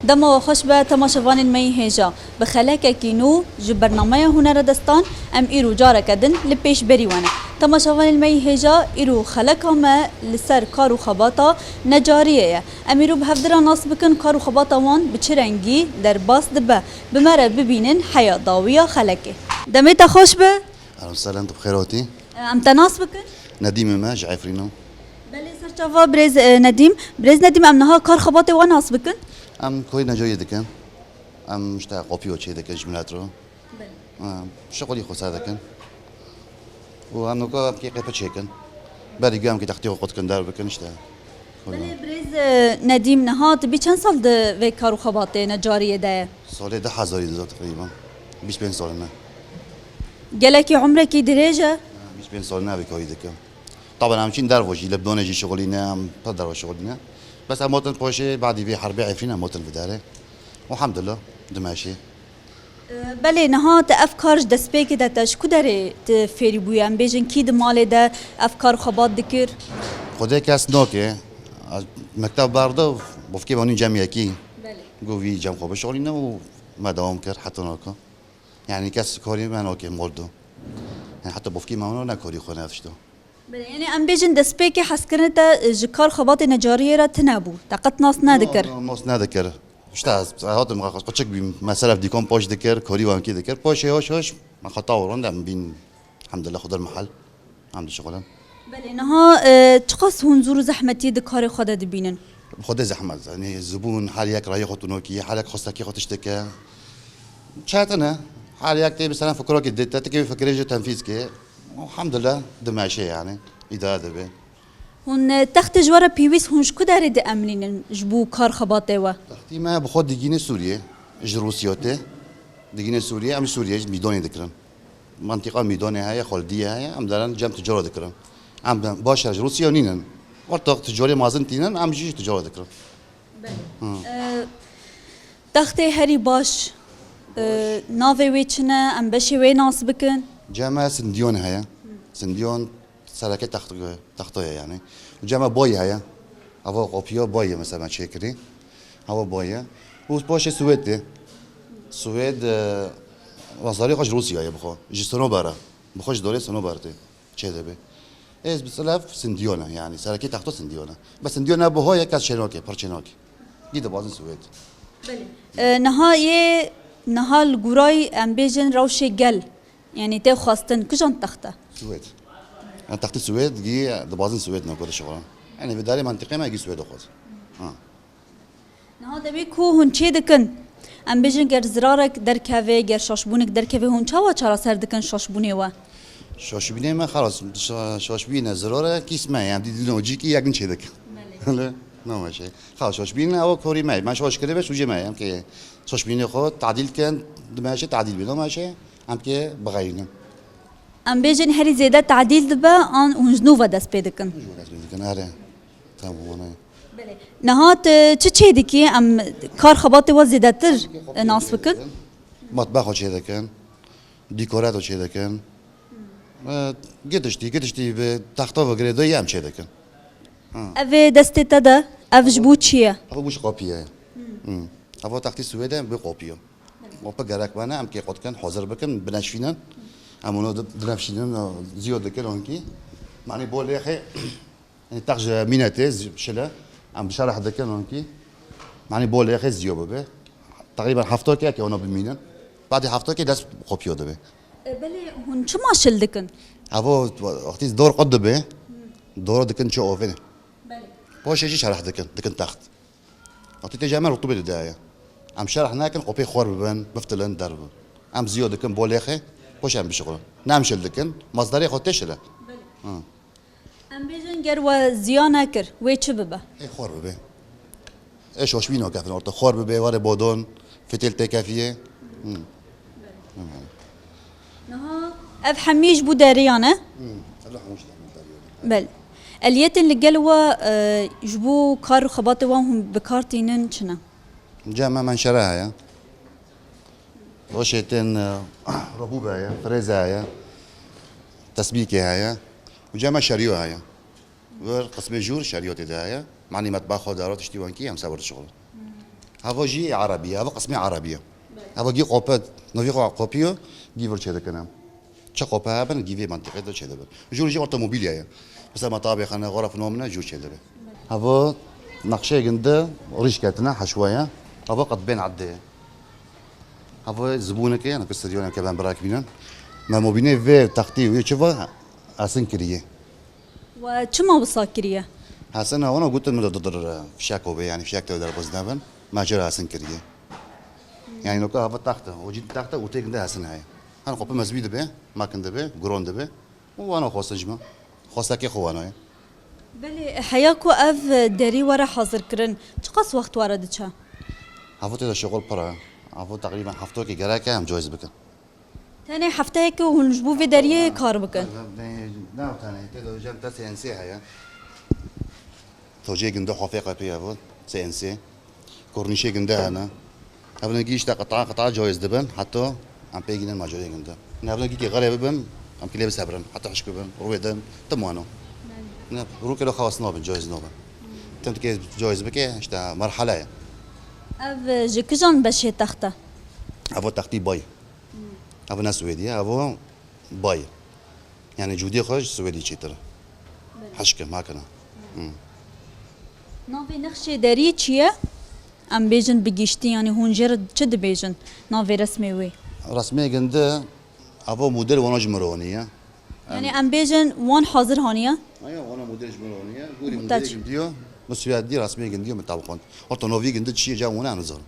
دما خوش به تماشاوان می هجا به خلاک کینو جو برنامه هنر دستان ام ایرو جاره کدن لپیش بریوانه تماشاوان می هجا ایرو خلاک ما لسر کارو خباتا نجاریه ام ایرو به هفدرا ناس بکن کارو خباتا وان بچرنگی در باس دبه بمره ببینن حیات داویا خلاکه دمیتا خوش به اهلا وسهلا انتم بخيراتي ام تناس بکن نديم ما جعفرينو بله سرچاوا برز ندیم ام نها کار خباتا وان ناس بکن ام كوي نجاي دكن ام مشتاق قوبي وشي دكن جملات رو شغلي خسا دكن وام نوكا كي قيبه تشيكن بعد قام كي تحتي وقت كن دار بكن اشتا بله برز ندیم نها تبی چند سال ده و کارو خباتا نجاریه ده سالي ده حزاري دو تقريبا 25 سالنا گلکی عمرکی دریجه 25 سالنا بكوي دكن طبعا همشين دار وجي لبدون يجي شغلينا ام تقدر شغلنا بس اموتن بوشي بعد في حرب عفرين اموتن في داره والحمد لله دماشي بله نها ته افکارش دست پی که دتش کدره ته فری بویم بیشن کی دماله ده افکار خبات دکر خدای کس نوکه مکتب برده بفکی بانی جمعی کی گویی جمع خوب شغلی نه و ما دوام کرد حتی ناکه یعنی کس کاری من ناکه مردو یعنی حتی بفکی ما نکاری خونه افشتو بله یعنی ام بیشن دست پی که حس کنه ته جکار خبات نجاریه را تنبو تقت ناس ندکر ناس ندکر اشتاز هات قچک بیم مثلا دیکم پاش دکر کاری وام کی دکر پاش هاش ما خطا ورندم بین الحمد لله خدا المحل عمد شغلم بله نها چقاس هنزور زحمتی ده کار خود دبینن خدا زحمت يعني زبون حال ياك رايح خطونوكي حالك خصك خطشتك شاتنا حال ياك تي مثلا فكروك الدتا كيف فكريجه تنفيذك الحمد لله دماشي يعني اذا هذا هون تخت جوارا پیویس هونش کدره ده امنین جبو کار خباته و تحتي ما بخد ديجيني سوريا جروسيوته ديجيني سوريا ام سوريا ميدوني ذكرن منطقه ميدوني هاي خلديه هاي ام دارن جم تجاره ذكرن ام باشر روسيا نينن ورتق تجاري مازن تينن ام جي تجاره ذكرن تخت هری باش ناوی ویچنه ام بشی وی ناس بکن جامعة سنديون هيا سنديون سركة تخطية يعني وجامعة باي هيا هوا قابيا باي مثلا شكري هوا باي وباش سويد سويد وزاري خش روسيا يا بخو جسنو برا بخش دولة سنو برتي كذا به إيش بسلاف سنديونا يعني سركة تخطو سنديونا بس سنديونا بهاي كاس شنوكي برشنوكي جيدا بازن سويد نهایی نهال گورای ام بیشن روش گل یعنی ته خواستن کجان تخته سويد أنا تحت السويد جي دبازن سويد نقول شغلان يعني في داري منطقة ما يجي سويد أخذ نه دبی کو هون چه دکن ام بیشن گر زرارک در کاوه گر شاشبونک در کاوه هون چاوا چرا سر دکن شاشبونه و شاش بینه ما خلاص شاش بینه زراره کیس ما يعني دي نوجي كي يقن شدك لا ما ماشي خلاص شاش بینه أو كوري ما ما شاش كده بس وجي ما يعني كي شاش بینه خود تعديل كان ماشي تعديل بينه ماشي ام كي بغيرنا ام بیشن هری زیاده تعدیل دبا آن هنجنو و دست پیدکن كان هذا تمام وانا نهات چه دکی ام کار خباته و زیاده تر ناس بکن مطبخ شده كان ديكورات شده كان قدشتي بتخطى وغريدو يام شده كان اوه دسته تده اوه جبو چیه هو مش قابيه هو تحت السويد بقابيه وبا جراك وانا ام كي قد كان حاضر بكن بنشفينا امونو بنفشينا زياده كده هونكي معني بقول يا اخي يعني تخرج ميناتيز شلا ام بشرح ده كان هونكي معني بقول يا اخي زيوبه به تقريبا هفته كي انا بمينا بعد هفته كي داس قابيه ده بله هون چه ماشل دکن هو وقتی دور قد به دور دكن شو اوفنه بله باش يجي شرح دكن تحت وقتی تجمع رطوبه الدايه ام شرح هناك قوبي خور ببن بفتلن درب ام زياد دكن بقول يا اخي باش ام بشغل نامشل دكن مصدري خود تشله ام بیشن گر و زیانه کر وی چه ببه اي خور ببه ايش وش بينو كافن orta خور ببه واره بودون فتل تكافيه نها اف حميش بو داريانه بل اليت اللي قالوا جبو كار خباطي وهم بكارتينن شنا جامع منشرها يا وشيتن ربوبة يا فريزة يا تسبيكة يا وجامع شريو يا ور قسم جور شريوت ده يا معني مطبخ ودارات اشتوانكي هم سوار الشغل هوا جي عربيه هوا قسمي عربيه هوا جي قوبه نوفي قوبيو جي ورشة كنا چه قوبه هبن جي في منطقه ده چه جور جي اوتوموبيل يعني مثلا مطابخ انا غرف نومنا جور چه هوا نقشه جنده ريش كاتنا حشويه هوا قد بين عدي هوا زبونك انا كاستديون كمان براكبين ما مبينه في تختي ويشوفها اسن كريه وچما وصاكريه حسن هنا قلت انه ضد فشاكو بي يعني فشاك تقدر بزنابن ما جرى حسن كريه يعني لو كان تحته وجيت تحته وتيك ده حسن هاي انا قبل ما زبيد به ما كنت به جروند به وانا خوص جما خوصك خوانا بله حياكو اف داري ورا حاضر كرن چقاس وقت وارد چه هفوت ده شغل برا هفوت تقريبا هفتو كي جراكه هم جويز بكن تاني هفته هيك ونجبو في داريه كار بكن لا تاني تدو جام تسي ان سي هيا توجيه جنده حفيقه بي هفوت سي ان سي كورنيشي جنده انا قبل نجيش تا قطع جويز دبن حتى عم بيجينا الماجوري جنده قبل نجي غريب بن عم كلي بسبرن حتى حشكو بن رويدن تموانو روك لو خلاص نوبن جويز نوبن تم تكي جويز بكي اشتا مرحله اف جكجان بشه تخته ابو تختي باي ابو ناس سويديه ابو باي يعني جودي خوش سويدي تشيتر حشكه ما كنا نافي نخشي داري چيه ام بيجن بگیشتی يعني هون جرد چد بيجن نافي رسمي وي رسمي جنده ابو موديل وانا جمرونيه يعني ام بيجن وان حاضر هانيه ايوه وانا موديل جمرونيه قولي موديل جنديو مسويات دي رسمي جنديو متابقون حتى نوفي جنده شي جا وانا نزل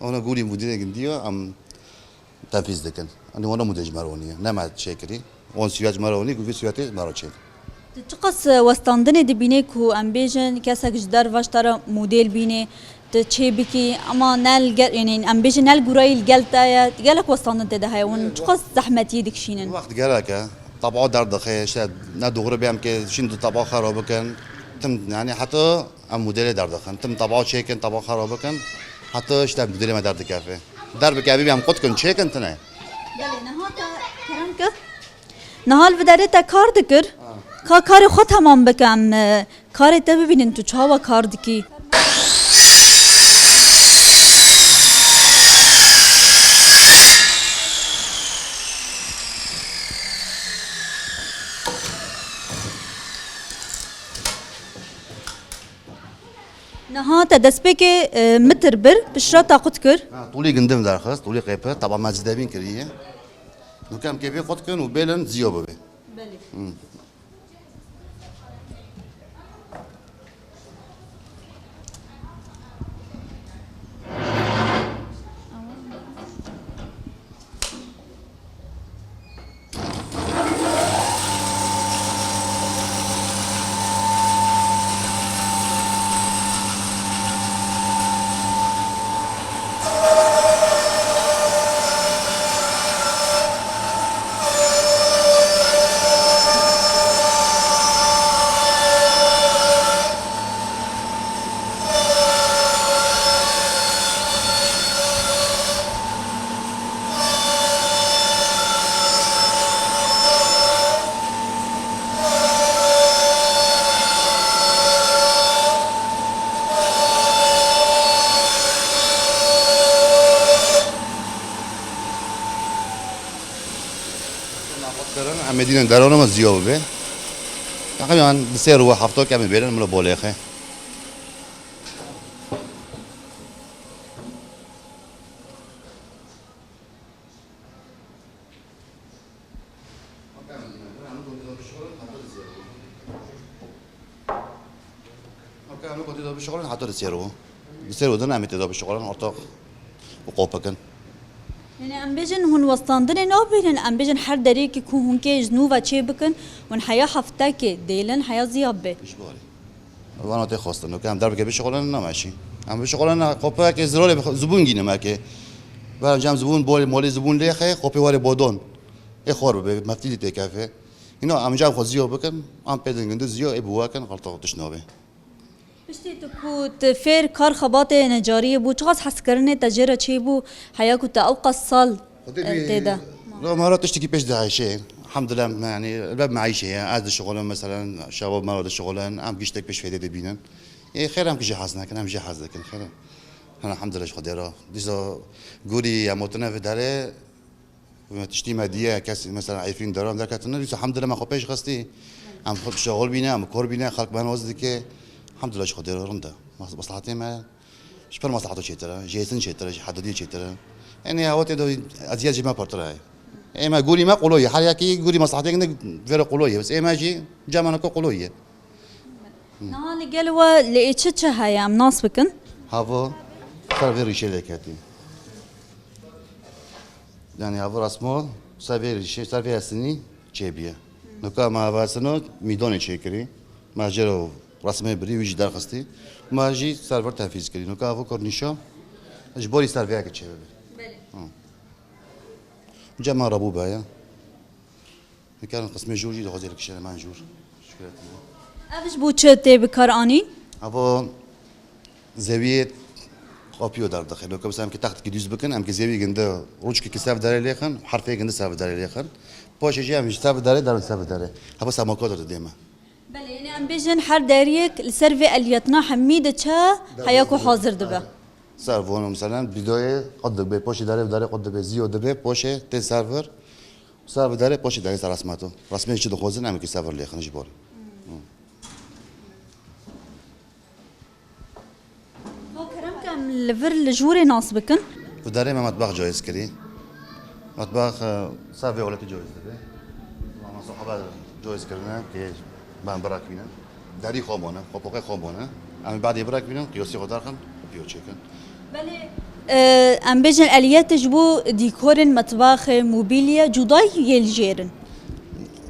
انا قولي موديل جنديو ام تنفيذ دكن انا وانا موديل جمرونيه نما شكري وان سويات جمروني قولي سوياتي مارو شيء تقص وستاندني دي بينيكو ام بيجن كاسك جدار واشترى موديل بيني تشي بكي اما نال يعني ام بيجن نال غراي الجلتا قالك وستاندن ده هاي ون تقص زحمتي ديك شينن وقت قالك طبعا دار دخي شاد نادو غربي ام كي شنو طبعا خراب كان تم يعني حتى ام موديل دار دخن تم طبعا شيكن طبعا خراب كان حتى اشتاب موديل ما دار دكافه دار بكابي ام قد كن شيكن تناي قال نهاتا كرانك نهال بدارتا كار دكر کار خود تمام بکم کار ده ببینین تو چاوا کار دکی نها تدس بك متر بر بشرا تاقت كر طولي قندم دار خلاص طولي قيبه طبعا ما زدابين كريه لو كان كيف قد كن وبيلن زيوبه بي مدينة دارونا ما زيوبه به تقريبا بسير هو حفظه كم بيرن ملا بوليخه كانوا كنت يدور بالشغل حتى بسيروا ده نعمل تدور بالشغل أرتاح وقوبكن يعني ام بيجن هون وستاندن نو بينن ام بيجن حر دريك يكون هون كي جنوبا تشي بكن ون حياه حفتك ديلن حياه زيابه ايش بالي وانا تخصت انه كان دربك بالشغل انا ماشي عم بالشغل انا قوبك زرولي زبون جينا ماكي بعد جام زبون بولي مولي زبون ليه قوبي وري بودون اي خور مفتي تي كافي هنا عم جام خو زيو بكن عم بيدن عند زيو اي بواكن غلطه تشنوبه بشتي تكوت فير كار خباط نجاري بو تغاز حس كرنه تجربه تشي بو حياه كنت اوقع الصال تيدا لو مرات تشتكي بيش ده عايشين الحمد لله يعني الباب معيشه يعني عاد الشغلان مثلا شباب مرات الشغلان عم بيشتك بيش فايده بينن خير عم كيجي حظنا كان عم يجي حظنا كان خير أنا الحمد لله خديرة ديزا قولي يا موتنا في داره تشتي مادية كاس مثلا 20 درهم ذاك ديزا الحمد لله ما خبيش قصدي عم خد شغل بينا عم كور بينا خلق بنا وزدك الحمد لله خديرة رندا مصلحتي ما شبر مصلحته شيء ترى جيسن شيء ترى حدودي شيء ترى يعني هو تدو أزياد جماعة برتراي إيه ما قولي ما قولوية حاليا قولي مصلحتي إنك غير قولوية بس إيه ما جي جامعنا كقولوية نهال قالوا لقيتش هاي عم ناصبكن هذا صار في ريشة لكاتي يعني هذا رسمه صار في ريشة صار في هالسنة جيبية نكا ما باسنو ميدوني شكري ما جرو رسمه بري ويجي دار قصتي ما جي صار في تنفيذ كري نكا هذا كورنيشو جبوري صار فيها كتشيبه جمع ربو بايا كان قسم جوري لغزي لك شيء ما نجور أفش بوتشتي بكاراني هذا زاوية قابيو دار داخل لو كمثلا كي تحت كي دوز بكن ام كي زاوية عنده روج كي كساف دار ليخن حرفي عنده ساف دار ليخن باش يجي ام ساف دار ساف دار هذا سما كود ديما بله يعني ام بيجن حر داريك السيرفي اليتنا حميدة شا حياكو حاضر دبا سيرفون مثلا بداية قد به باش داره قد به زيو دبه باش تي سيرفر سيرفر داره باش داره سر رسماتو رسمه چه دخوزن ام كي سيرفر ليخن جبار كم لفر الجوري ناصبكن في داره ما مطبخ جايز كري مطبخ صافي ولا تجوز دبه ما صحابه جايز كرنا كي بان براك بينا داري خومونه خوبوقه خومونه ام بعد يبراك بينا قياسي خدارخن بيو تشيكن بله ام بيجن اليات جبو ديكور مطبخ موبيليا جداي يلجيرن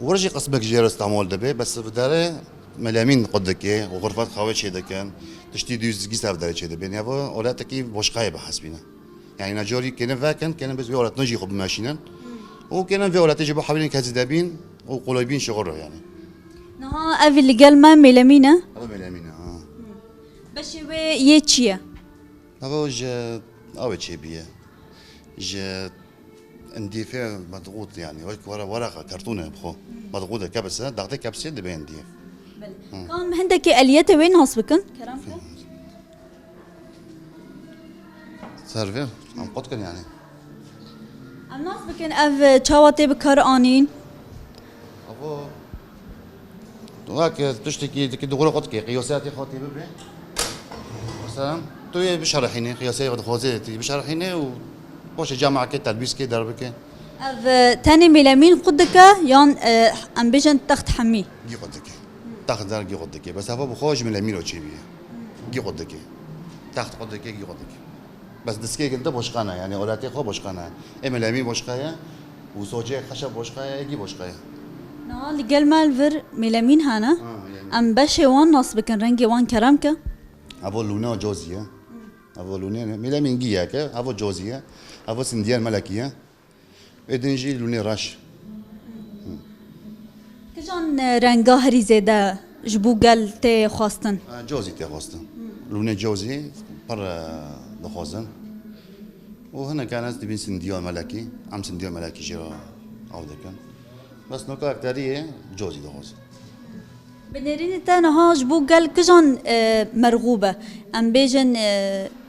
ورجي قصبك جير استعمال دبه بس في داره ملامين قدك وغرفات خوات شي دكان تشتي دوز جيساف داره شي دبه يعني اولاتكي بوشقاي بحسبينا يعني نجوري كان فاكن كان بس اولات نجي خب ماشينا وكان في اولات يجيبوا حوالين كاز دابين وقلوبين شغل يعني نها افي اللي قال ما ميلامينا هذا ملامين باش يتشيا هذا جا او شي بيه جا عندي فيها مضغوط يعني ورقه كرتونه بخو مضغوطه كبسه ضغطه كبسه دبي عندي كم عندك اليات وين هاسبكن كرامك سيرفر عم قطكن يعني ام ناسبكن اف تشاواتي بكارانين ابو هاك تشتكي دغري قطكي قياساتي خاطي ببي مثلا تو بشرحيني قياساتي خوزيتي بشرحيني و باش جامعة كي تلبيس كي دربك اف تاني ميلامين قدك يان ام بيجن تخت حمي جي قدك تاخذ دار جي قدك بس هو بخوج من الامير وتشيبيه جي قدك تاخذ قدك جي قدك بس دسكي قلت بوشقانه يعني اولاتي خو بوشقانه ام الامير بوشقايه وزوجي خشب بوشقايه يجي بوشقايه نال قال مالفر ميلامين هانا ام بشي وان ناسبكن رنجي وان كرامك ابو لونا جوزيه ابو لونا ميلامين جياك ابو جوزيه ابو سنديان ملكيه ادنجي لوني راش كجان رنگا هری زیده جبو گل تی خواستن جوزي تي خواستن لوني جوزي بر دخوزن وهنا كانت تبين سنديان ملكي عم سنديان ملكي جرا او دكان بس نوكا اكتريه جوزي دخوزن بنرين تانا جبو گل كجان مرغوبة ام بيجن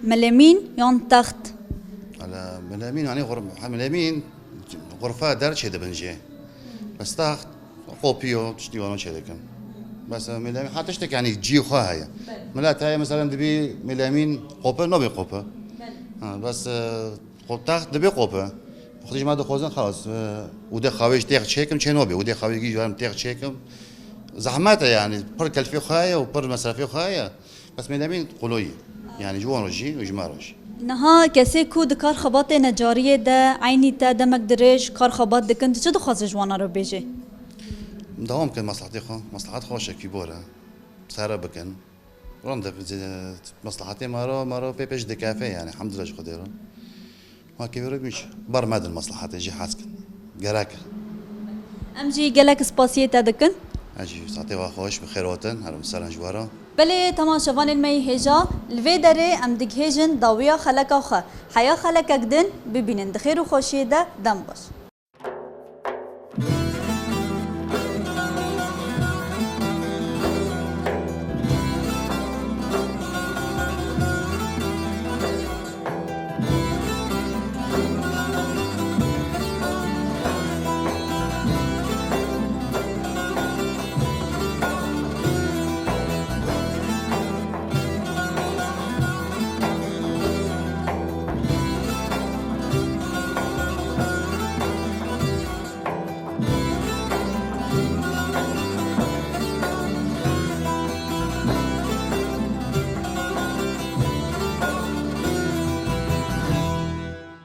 ملامين يان تخت على ملامين يعني ملامين غرفة درجة دبنجي بس تحت قوبيو تشتي وانا شدكن بس ملامين حتى تشتك يعني جي خاهية ملات هاي مثلا دبي ملامين قوبة نبي قوبة بس تحت دبي قوبة خديش ما دخوزن خلاص وده خاويش تاخد شيكم شي نوبي وده خاويش يجي جوام تاخد شيكم زحمته يعني بر كلفي خاية وبر مصرفي خاية بس ملامين قلوية يعني جوان رجي وجمار رجي نها کسی کو دکار خبات نجاریه ده عینی تا دمک درش کار خبات دکن چه دو خواست جوانا رو بیجه دوام كان مصلحتي خو مصلحات خوشة كبيرة سارة بكن رنده مصلحتي مارو بيبش دكافة يعني الحمد لله خديرون ما كبيرة بيش برماد المصلحات يجي حاسكن جراكة امجی گلک سپاسیه تا دکن اجي ساعتي خوش بخيروتن هلا مثلا جوارا بله تماشاوان المي هجا الوی داره ام دک هجن داویا خلقا خا حیا خلقا گدن ببینن دخیر و خوشیه ده دم باش